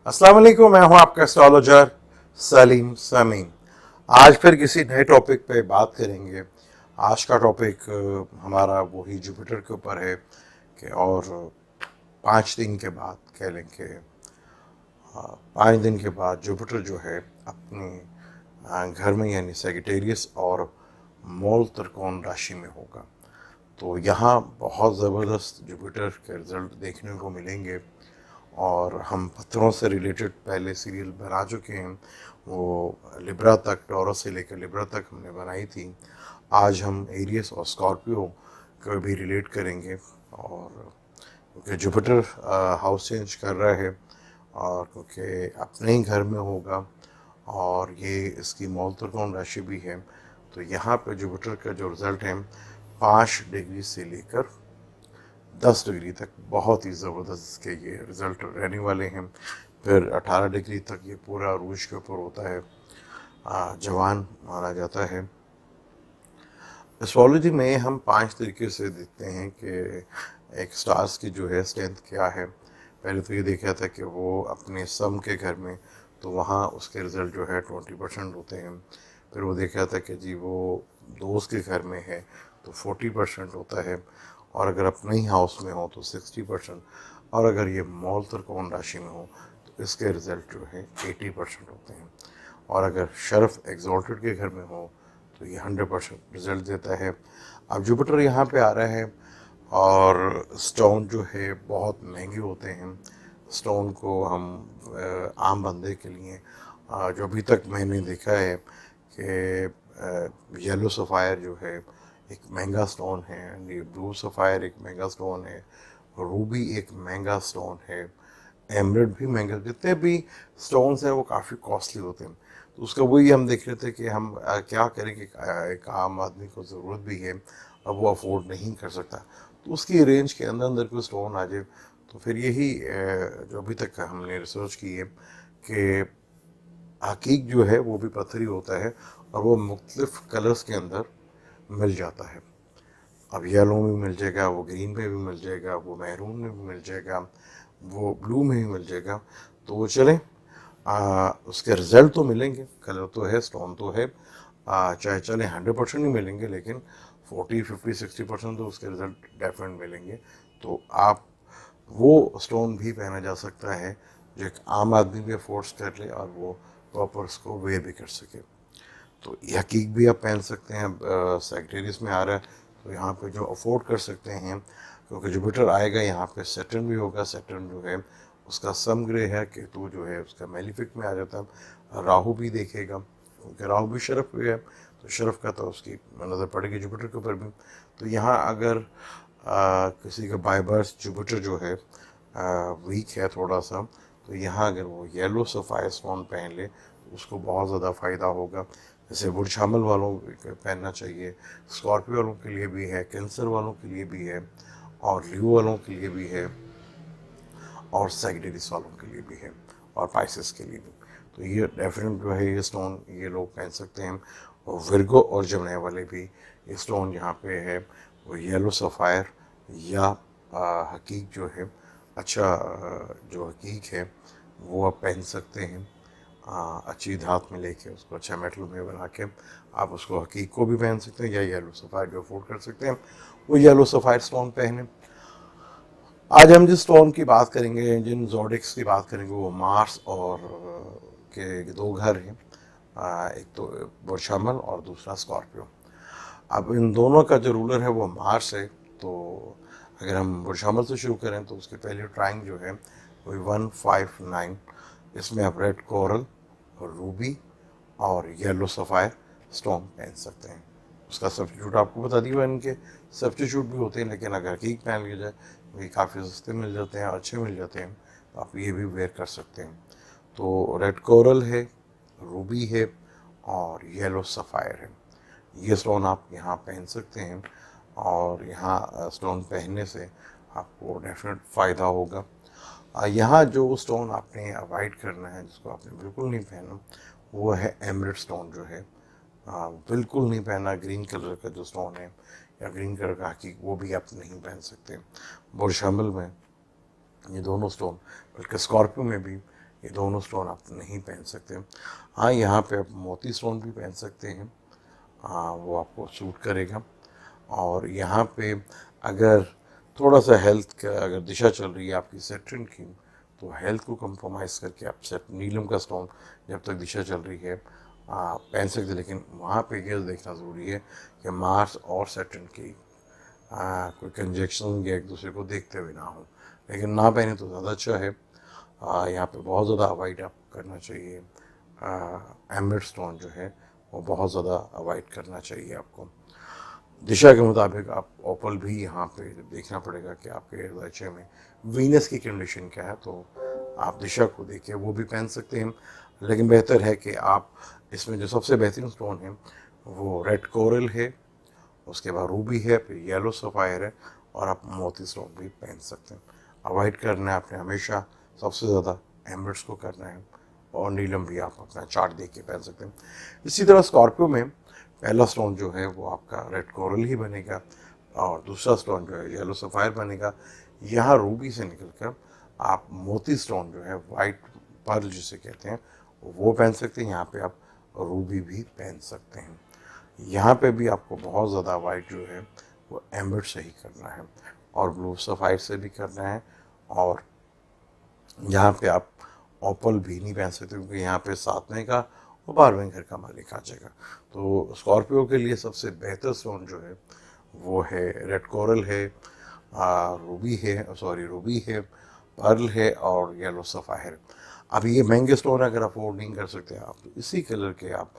अस्सलाम वालेकुम, मैं हूं आपका एस्ट्रोलॉजर सलीम सामी। आज फिर किसी नए टॉपिक पे बात करेंगे। आज का टॉपिक हमारा वही जुपिटर के ऊपर है कि और 5 दिन के बाद कह लें कि 5 दिन के बाद जुपिटर जो है अपने घर में यानी सेजिटेरियस और मूल त्रिकोण राशि में होगा। तो यहाँ बहुत ज़बरदस्त जुपिटर के रिजल्ट देखने को मिलेंगे। और हम पत्थरों से रिलेटेड पहले सीरियल बना चुके हैं, वो लिब्रा तक, टॉरस से लेकर लिब्रा तक हमने बनाई थी। आज हम एरियस और स्कॉर्पियो को भी रिलेट करेंगे। और क्योंकि जुपिटर हाउस चेंज कर रहा है और क्योंकि अपने ही घर में होगा और ये इसकी मूल त्रिकोण राशि भी है, तो यहाँ पे जुपिटर का जो रिज़ल्ट है 5 डिग्री से लेकर 10 डिग्री तक बहुत ही ज़बरदस्त के ये रिज़ल्ट रहने वाले हैं। फिर 18 डिग्री तक ये पूरा अरूज के ऊपर होता है, जवान माना जाता है। एस्ट्रोलॉजी में हम 5 तरीके से देखते हैं कि एक स्टार्स की जो है स्ट्रेंथ क्या है। पहले तो ये देखा था कि वो अपने सम के घर में, तो वहाँ उसके रिज़ल्ट जो है 20% होते हैं। फिर वो देखा था कि जी वो दोस्त के घर में है तो 40% होता है, और अगर अपने ही हाउस में हो तो 60%, और अगर ये मूल त्रिकोण राशि में हो तो इसके रिज़ल्ट जो है 80% होते हैं। और अगर शर्फ एग्जॉल्टेड के घर में हो तो ये 100% रिजल्ट देता है। अब जुपिटर यहाँ पे आ रहा है और स्टोन जो है बहुत महंगे होते हैं। स्टोन को हम आम बंदे के लिए जो अभी तक मैंने देखा है कि येलो सफ़ायर जो है एक महंगा स्टोन है, ये ब्लू सफ़ायर एक महंगा स्टोन है, रूबी एक महंगा स्टोन है, एमरेड भी महंगा, जितने भी स्टोन्स हैं वो काफ़ी कॉस्टली होते हैं। तो उसका वही हम देख रहे थे कि हम क्या करें कि एक आम आदमी को ज़रूरत भी है, अब वो अफोर्ड नहीं कर सकता, तो उसकी रेंज के अंदर अंदर कोई स्टोन आ जाए। तो फिर यही जो अभी तक हमने रिसर्च की है कि हकीक जो है वो भी पत्थर ही होता है और वो मुख्तलिफ कलर्स के अंदर मिल जाता है। अब येलो में भी मिल जाएगा, वो ग्रीन में भी मिल जाएगा, वो मैरून में भी मिल जाएगा, वो ब्लू में भी मिल जाएगा। तो वो चलें, उसके रिज़ल्ट तो मिलेंगे, कलर तो है, स्टोन तो है, चाहे चले 100% ही मिलेंगे, लेकिन 40, 50, 60% तो उसके रिज़ल्ट डेफिनेट मिलेंगे। तो आप वो स्टोन भी पहना जा सकता है जो एक आम आदमी भी अफोर्ड कर ले और वो प्रॉपर उसको वेयर भी कर सके। तो ये हकीक भी आप पहन सकते हैं। सेक्रेटरीज में आ रहा है तो यहाँ पे जो अफोर्ड कर सकते हैं, क्योंकि जुपिटर आएगा यहाँ पे सैटर्न भी होगा। सैटर्न जो है उसका सम ग्रह है, केतु जो है उसका मेलिफिक में आ जाता है। राहु भी देखेगा क्योंकि राहु भी शरफ पे है, तो शरफ का तो उसकी नज़र पड़ेगी जुपिटर के ऊपर भी। तो यहाँ अगर किसी का बाय बर्थ जुपिटर जो है वीक है थोड़ा सा, तो यहाँ अगर वो येलो सफ़ायर स्टोन पहन ले तो उसको बहुत ज़्यादा फ़ायदा होगा। जैसे बुर्ज शामिल वालों को पहनना चाहिए, स्कॉर्पियो वालों के लिए भी है, कैंसर वालों के लिए भी है, और लियो वालों के लिए भी है, और सैजिटेरियस वालों के लिए भी है, और पाइसेस के लिए भी। तो ये डेफिनेट जो है ये स्टोन ये लोग पहन सकते हैं। और विर्गो और जमने वाले भी ये स्टोन यहाँ पे है, वो येलो सफ़ायर या हकीक जो है, अच्छा जो हकीक है वो आप पहन सकते हैं। अच्छी धात में लेके उसको अच्छा मेटल में बना के आप उसको हकीक को भी पहन सकते हैं, या येलो सफ़ायर जो अफोर्ड कर सकते हैं वो येलो सफ़ायर स्टोन पहने। आज हम जिस स्टोन की बात करेंगे, जिन जोडिक्स की बात करेंगे, वो मार्स और के 2 घर हैं। एक तो बुरशामल और दूसरा स्कॉर्पियो। अब इन दोनों का जो रूलर है वो मार्स है। तो अगर हम बुरशामल से शुरू करें तो उसके पहले ट्राइन जो है वो 159, इसमें आप रेड कोरल, रूबी और येलो सफ़ायर स्टोन पहन सकते हैं। उसका सब्स्टिट्यूट आपको बता दिया, इनके सब्स्टिट्यूट भी होते हैं, लेकिन अगर हकीक पहन लिया जाए तो ये काफ़ी सस्ते मिल जाते हैं, अच्छे मिल जाते हैं, तो आप ये भी वेयर कर सकते हैं। तो रेड कोरल है, रूबी है और येलो सफ़ायर है। ये स्टोन आप यहाँ पहन सकते हैं और यहाँ स्टोन पहनने से आपको डेफिनेट फ़ायदा होगा। यहाँ जो स्टोन आपने अवॉइड करना है, जिसको आपने बिल्कुल नहीं पहना, वो है एमरेड स्टोन जो है, बिल्कुल नहीं पहना। ग्रीन कलर का जो स्टोन है या ग्रीन कलर का हकीक, वो भी आप नहीं पहन सकते। बुरशामिल में ये दोनों स्टोन, बल्कि स्कॉर्पियो में भी ये दोनों स्टोन आप नहीं पहन सकते। हाँ, यहाँ पे आप मोती स्टोन भी पहन सकते हैं, वो आपको सूट करेगा। और यहाँ पे अगर थोड़ा सा हेल्थ का अगर दिशा चल रही है आपकी सेट्रन की, तो हेल्थ को कंप्रोमाइज़ करके आप सेट नीलम का स्टोन जब तक दिशा चल रही है पहन सकते हैं। लेकिन वहाँ पे ये देखना ज़रूरी है कि मार्स और सेट्रन की कोई कंजक्शन या एक दूसरे को देखते हुए ना हो। लेकिन ना पहने तो ज़्यादा अच्छा है। यहाँ पे बहुत ज़्यादा अवॉइड आप करना चाहिए। एमरेड स्टोन जो है वो बहुत ज़्यादा अवॉइड करना चाहिए आपको। दिशा के मुताबिक आप ओपल भी यहाँ पे देखना पड़ेगा कि आपके दर्जे में वीनस की कंडीशन क्या है, तो आप दिशा को देखिए वो भी पहन सकते हैं। लेकिन बेहतर है कि आप इसमें जो सबसे बेहतरीन स्टोन है वो रेड कोरल है, उसके बाद रूबी है, फिर येलो सफ़ायर है, और आप मोती स्टोन भी पहन सकते हैं। अवॉइड करना है आपने हमेशा सबसे ज़्यादा एमरेट्स को करना है, और नीलम भी आप अपना चार्ट देख के पहन सकते हैं। इसी तरह स्कॉर्पियो में पहला स्टोन जो है वो आपका रेड कोरल ही बनेगा, और दूसरा स्टोन जो है येलो सफ़ायर बनेगा। यहाँ रूबी से निकल कर आप मोती स्टोन जो है वाइट पर्ल जिसे कहते हैं वो पहन सकते हैं। यहाँ पे आप रूबी भी पहन सकते हैं। यहाँ पे भी आपको बहुत ज़्यादा वाइट जो है वो एम्बर से ही करना है, और ब्लू सफ़ायर से भी करना है। और यहाँ पे आप ओपल भी नहीं पहन सकते, क्योंकि यहाँ पे 7वें का और 12वें घर का मालिक आ जाएगा। तो स्कॉर्पियो के लिए सबसे बेहतर स्टोन जो है वो है रेड कोरल है, रूबी है, पर्ल है, और येलो सफ़ायर। अब ये महंगे स्टोन अगर अफोर्ड नहीं कर सकते आप, तो इसी कलर के आप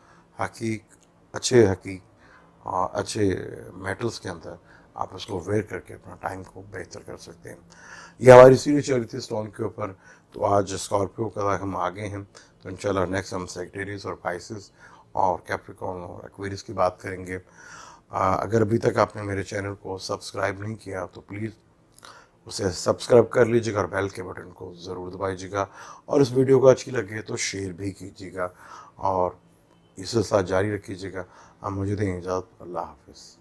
अच्छे मेटल्स के अंदर आप उसको वेयर करके अपना टाइम को बेहतर कर सकते हैं। ये हमारी सीरीज चल रही थी स्टोन के ऊपर, तो आज स्कॉर्पियो का हम आगे हैं। तो इंशाल्लाह नेक्स्ट हम सेजिटेरियस और पाइसेस और कैप्रिकॉर्न और एक्वेरियस की बात करेंगे। अगर अभी तक आपने मेरे चैनल को सब्सक्राइब नहीं किया तो प्लीज़ उसे सब्सक्राइब कर लीजिएगा, और बेल के बटन को ज़रूर दबाइएगा, और इस वीडियो को अच्छी लगे तो शेयर भी कीजिएगा, और इसे साथ जारी रखिएगा। अब मुझे दें इजाज़त। अल्लाह हाफ़िज़।